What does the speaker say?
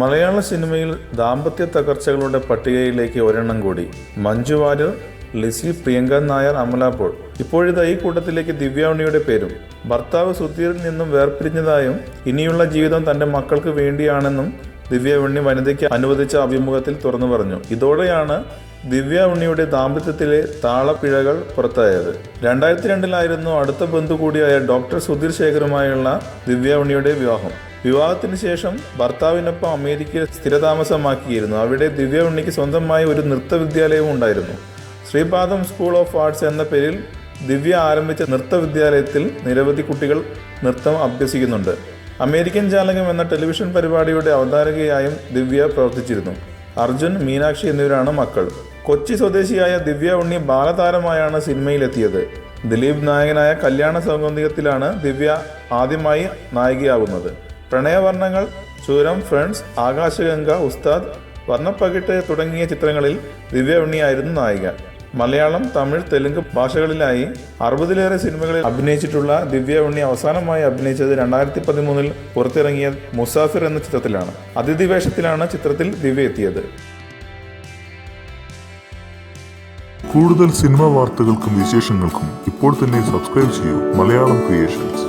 മലയാള സിനിമയിൽ ദാമ്പത്യ തകർച്ചകളുടെ പട്ടികയിലേക്ക് ഒരെണ്ണം കൂടി. മഞ്ജു വാര്യർ, ലിസി, പ്രിയങ്ക നായർ, അമല പോൾ. ഇപ്പോഴിതാ ഈ കൂട്ടത്തിലേക്ക് ദിവ്യ ഉണ്ണിയുടെ പേരും. ഭർത്താവ് സുധീറിൽ നിന്നും വേർപിരിഞ്ഞതായും ഇനിയുള്ള ജീവിതം തന്റെ മക്കൾക്ക് വേണ്ടിയാണെന്നും ദിവ്യ ഉണ്ണി വനിതയ്ക്ക് അനുവദിച്ച അഭിമുഖത്തിൽ തുറന്നു പറഞ്ഞു. ഇതോടെയാണ് ദിവ്യ ഉണ്ണിയുടെ ദാമ്പത്യത്തിലെ താളപ്പിഴകൾ പുറത്തായത്. 2002 അടുത്ത ബന്ധു കൂടിയായ ഡോക്ടർ സുധീർ ശേഖറുമായുള്ള ദിവ്യ ഉണ്ണിയുടെ വിവാഹം. വിവാഹത്തിന് ശേഷം ഭർത്താവിനൊപ്പം അമേരിക്കയിൽ സ്ഥിരതാമസമാക്കിയിരുന്നു. അവിടെ ദിവ്യ ഉണ്ണിക്ക് സ്വന്തമായി ഒരു നൃത്ത വിദ്യാലയവും ഉണ്ടായിരുന്നു. ശ്രീപാദം സ്കൂൾ ഓഫ് ആർട്സ് എന്ന പേരിൽ ദിവ്യ ആരംഭിച്ച നൃത്ത വിദ്യാലയത്തിൽ നിരവധി കുട്ടികൾ നൃത്തം അഭ്യസിക്കുന്നുണ്ട്. അമേരിക്കൻ ജാലകം എന്ന ടെലിവിഷൻ പരിപാടിയുടെ അവതാരകയായും ദിവ്യ പ്രവർത്തിച്ചിരുന്നു. അർജുൻ, മീനാക്ഷി എന്നിവരാണ് മക്കൾ. കൊച്ചി സ്വദേശിയായ ദിവ്യ ഉണ്ണി ബാലതാരമായാണ് സിനിമയിലെത്തിയത്. ദിലീപ് നായകനായ കല്യാണ സൗഗന്ധികത്തിലാണ് ദിവ്യ ആദ്യമായി നായികയാകുന്നത്. പ്രണയവർണ്ണങ്ങൾ, ചൂരം, ഫ്രണ്ട്സ്, ആകാശഗംഗ, ഉസ്താദ്, വർണ്ണപ്പകിട്ട് തുടങ്ങിയ ചിത്രങ്ങളിൽ ദിവ്യ ഉണ്ണിയായിരുന്നു നായിക. മലയാളം, തമിഴ്, തെലുങ്ക് ഭാഷകളിലായി 60-ലേറെ സിനിമകളിൽ അഭിനയിച്ചിട്ടുള്ള ദിവ്യ ഉണ്ണി അവസാനമായി അഭിനയിച്ചത് 2013 പുറത്തിറങ്ങിയ മുസാഫിർ എന്ന ചിത്രത്തിലാണ്. അതിഥി വേഷത്തിലാണ് ചിത്രത്തിൽ ദിവ്യ എത്തിയത്. കൂടുതൽ സിനിമാ വാർത്തകൾക്കും വിശേഷങ്ങൾക്കും ഇപ്പോൾ തന്നെ സബ്സ്ക്രൈബ് ചെയ്യൂ മലയാളം ക്രിയേഷൻസ്.